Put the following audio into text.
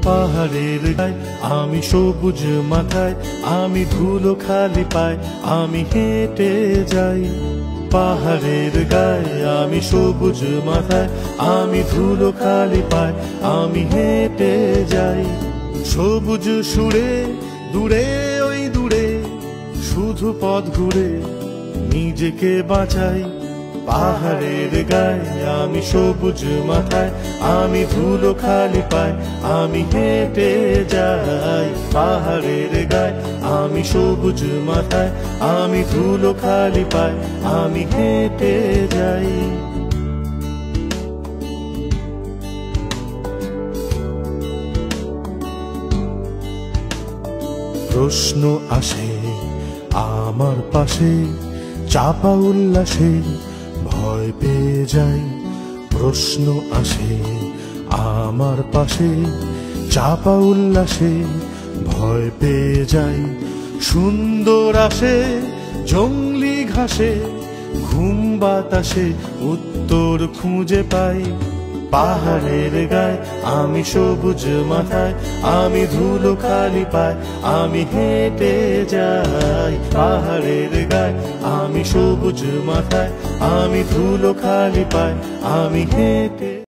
পাহাড়ের গায় আমি সবুজ মাথায়, আমি ধুলো খালি পাই, আমি হেঁটে যাই। পাহাড়ের গায়ে আমি সবুজ মাথায়, আমি ধুলো খালি পাই, আমি হেঁটে যাই। সবুজ সুরে দূরে ওই দূরে শুধু পথ ঘুরে নিজেকে বাঁচাই। পাহাড়ের গায়ে আমি সবুজ মাথায়, আমি ধুলো খালি পাই, আমি হেঁটে যাই। পাহাড়ের গায়ে আমি সবুজ মাথায়, আমি ধুলো খালি পাই, আমি হেঁটে যাই। প্রশ্ন আসে আমার পাশে, চাপা উল্লাসে ভয় পেয়ে যাই। প্রশ্ন আসে আমার পাশে, চাপা উল্লাসে ভয় পেয়ে যাই। সুন্দর আসে জংলি ঘাসে, ঘুম বাতাসে উত্তর খুঁজে পাই। পাহাড়ের গায়ে আমি সবুজ মাথায়, আমি ধুলো খালি পাই, আমি হেঁটে যাই। পাহাড়ের গায়ে আমি সবুজ মাথায়, আমি ধুলো খালি পাই, আমি হেঁটে